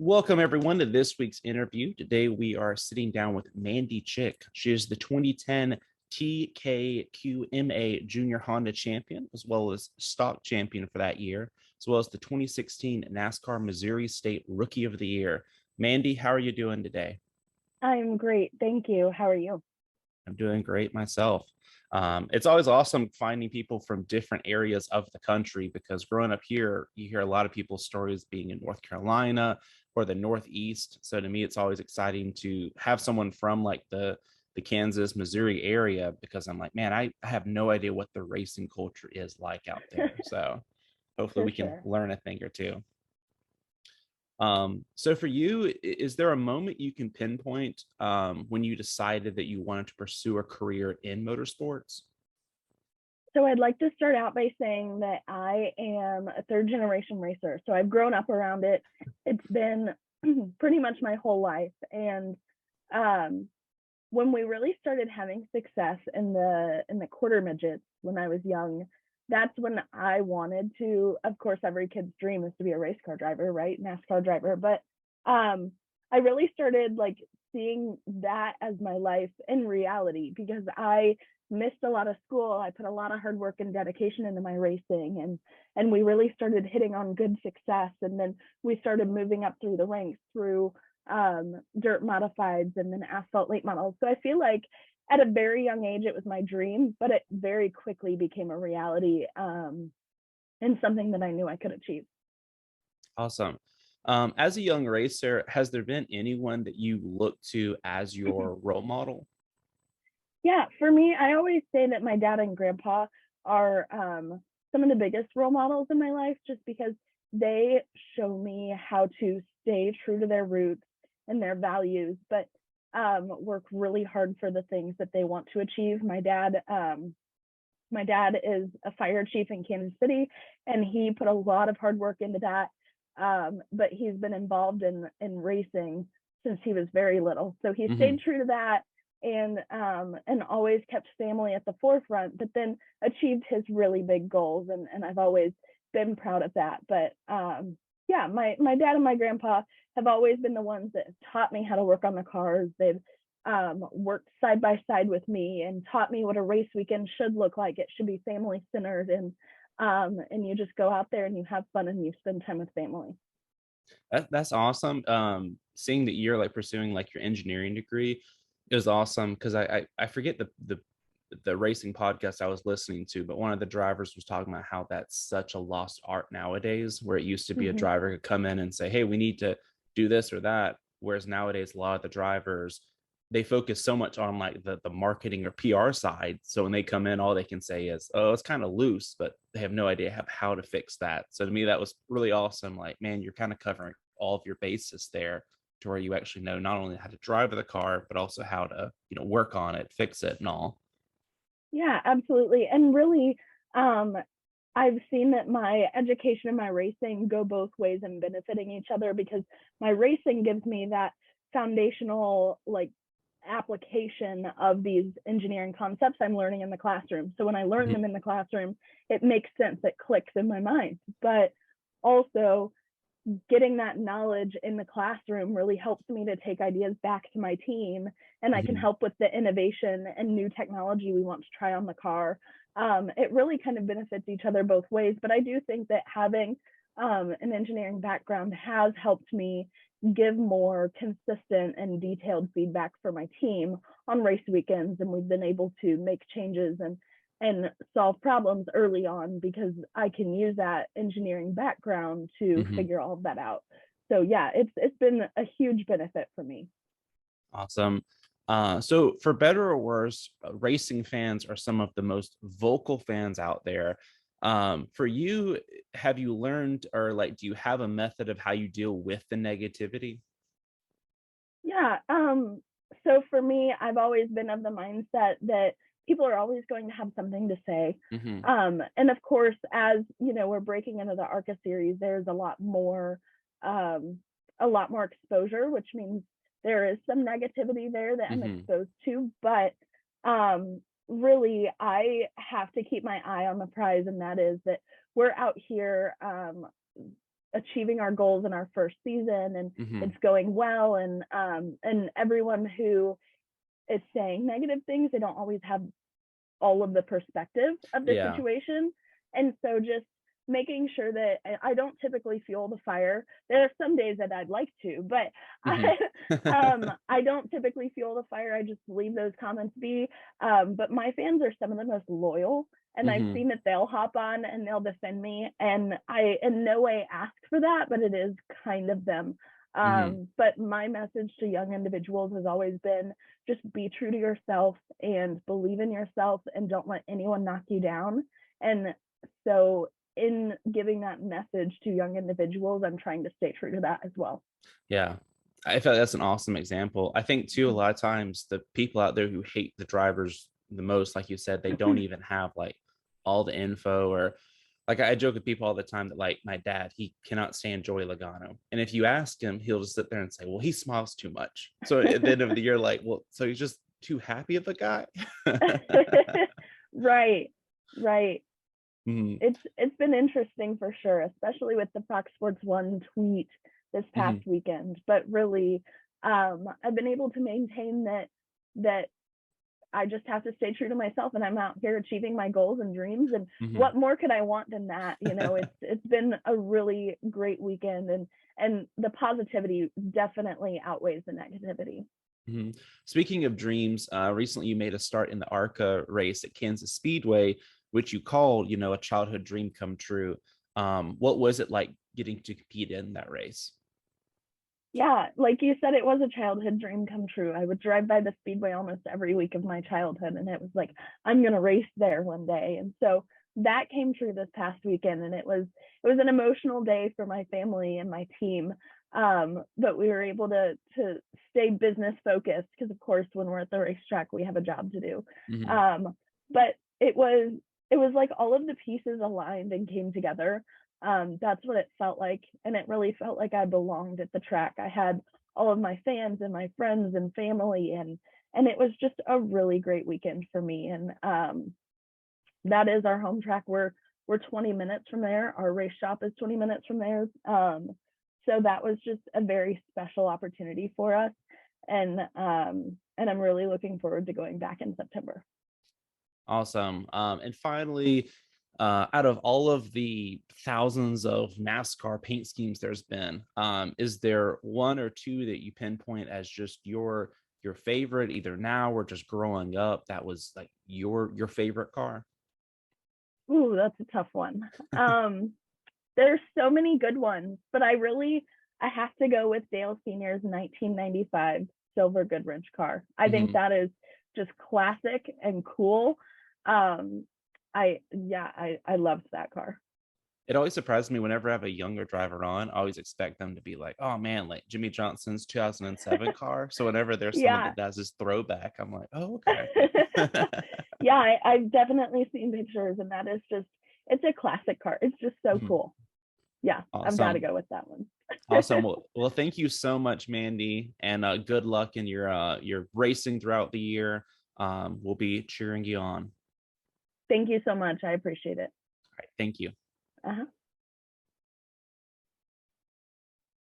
Welcome, everyone, to this week's interview. Today, we are sitting down with Mandy Chick. She is the 2010 TKQMA Junior Honda Champion, as well as Stock Champion for that year, as well as the 2016 NASCAR Missouri State Rookie of the Year. Mandy, how are you doing today? I'm great. Thank you. How are you? I'm doing great myself. It's always awesome finding people from different areas of the country because growing up here, you hear a lot of people's stories being in North Carolina or the Northeast. So to me, it's always exciting to have someone from like the Kansas, Missouri area because I'm like, man, I have no idea what the racing culture is like out there. So hopefully For we can sure. learn a thing or two. So for you, is there a moment you can pinpoint when you decided that you wanted to pursue a career in motorsports? So I'd like to start out by saying that I am a third generation racer. So I've grown up around it. It's been pretty much my whole life. And um, when we really started having success in the quarter midgets when I was young, that's when I wanted to. Of course, every kid's dream is to be a race car driver, right? NASCAR driver. But I really started like seeing that as my life in reality because I missed a lot of school. I put a lot of hard work and dedication into my racing, and we really started hitting on good success. And then we started moving up through the ranks through dirt modifieds and then asphalt late models. So I feel like at a very young age it was my dream, but it very quickly became a reality, and something that I knew I could achieve. Awesome. As a young racer, has there been anyone that you look to as your role model? Yeah, for me, I always say that my dad and grandpa are some of the biggest role models in my life just because they show me how to stay true to their roots and their values, but work really hard for the things that they want to achieve. My dad is a fire chief in Kansas City, and he put a lot of hard work into that. But he's been involved in racing since he was very little, so he Hmm. stayed true to that and always kept family at the forefront. But then achieved his really big goals, and I've always been proud of that. But yeah, my dad and my grandpa have always been the ones that taught me how to work on the cars. They've worked side by side with me and taught me what a race weekend should look like. It should be family centered, and you just go out there and you have fun and you spend time with family. That's awesome. Seeing that you're like pursuing like your engineering degree is awesome because I forget the racing podcast I was listening to, but one of the drivers was talking about how that's such a lost art nowadays, where it used to be a Mm-hmm. driver could come in and say, "Hey, we need to do this or that," whereas nowadays a lot of the drivers they focus so much on like the marketing or PR side. So when they come in, all they can say is, "Oh, it's kind of loose," but they have no idea how to fix that. So to me, that was really awesome. Like, man, you're kind of covering all of your bases there to where you actually know not only how to drive the car, but also how to, work on it, fix it and all. Yeah, absolutely. And really, um, I've seen that my education and my racing go both ways and benefiting each other because my racing gives me that foundational like application of these engineering concepts I'm learning in the classroom. So when I learn them Mhm. in the classroom, it makes sense, it clicks in my mind. But also getting that knowledge in the classroom really helps me to take ideas back to my team, and I can Mhm. help with the innovation and new technology we want to try on the car. It really kind of benefits each other both ways, but I do think that having an engineering background has helped me give more consistent and detailed feedback for my team on race weekends, and we've been able to make changes and solve problems early on because I can use that engineering background to Mhm. figure all of that out. So yeah, it's been a huge benefit for me. Awesome. So for better or worse, racing fans are some of the most vocal fans out there. For you, have you learned or like do you have a method of how you deal with the negativity? Yeah. So for me, I've always been of the mindset that people are always going to have something to say. Hmm. And of course, as you know, we're breaking into the ARCA series, there's um, a lot more exposure, which means there is some negativity there that I'm Hmm. exposed to. But really, I have to keep my eye on the prize, and that is that we're out here achieving our goals in our first season, and Hmm. it's going well. And everyone who is saying negative things, they don't always have all of the perspective of the Yeah. situation. And so just making sure that I don't typically fuel the fire. There are some days that I'd like to, but Hmm. I don't typically fuel the fire. I just leave those comments be. But my fans are some of the most loyal, and I've Hmm. seen that they'll hop on and they'll defend me. And I in no way ask for that, but it is kind of them. Hmm. But my message to young individuals has always been just be true to yourself and believe in yourself and don't let anyone knock you down. And so in giving that message to young individuals, I'm trying to stay true to that as well. Yeah. I feel like that's an awesome example. I think too, a Mhm. lot of times the people out there who hate the drivers the most, like you said, they don't even have like all the info, or like I joke with people all the time that like my dad, he cannot stand Joey Logano. And if you ask him, he'll just sit there and say, well, he smiles too much. So at the end of the year, like, well, so he's just too happy of a guy. Right, right. Mhm. It's been interesting for sure, especially with the Fox Sports One tweet this past Mhm. weekend. But really, I've been able to maintain that I just have to stay true to myself, and I'm out here achieving my goals and dreams. And Mhm. what more could I want than that? You know, it's been a really great weekend, and the positivity definitely outweighs the negativity. Mhm. Speaking of dreams, recently you made a start in the ARCA race at Kansas Speedway, which you called, a childhood dream come true. What was it like getting to compete in that race? Yeah, like you said, it was a childhood dream come true. I would drive by the speedway almost every week of my childhood, and it was like, I'm gonna race there one day. And so that came true this past weekend, and it was an emotional day for my family and my team. But we were able to stay business focused because of course when we're at the racetrack we have a job to do. Hmm. But it was like all of the pieces aligned and came together. That's what it felt like, and it really felt like I belonged at the track. I had all of my fans and my friends and family, and it was just a really great weekend for me. And that is our home track. We're 20 minutes from there. Our race shop is 20 minutes from there. So that was just a very special opportunity for us, and I'm really looking forward to going back in September. Awesome. And finally, out of all of the thousands of NASCAR paint schemes there's been, is there one or two that you pinpoint as just your favorite, either now or just growing up, that was like your favorite car? Ooh, that's a tough one. Um, there's so many good ones, but I have to go with Dale Senior's 1995 silver Goodrich car. I think Hmm. that is just classic and cool. Um, I loved that car. It always surprises me whenever I have a younger driver on. I always expect them to be like, "Oh man, like Jimmy Johnson's 2007 car." So whenever there's someone Yeah. that does this throwback, I'm like, "Oh, okay." Yeah, I've definitely seen pictures, and that is just it's a classic car. It's just so Mhm. cool. Yeah, I've got to Awesome. go with that one. Awesome. Well, thank you so much, Mandy, and good luck in your racing throughout the year. We'll be cheering you on. All Thank you so much. I appreciate it. right, thank you. Uh-huh.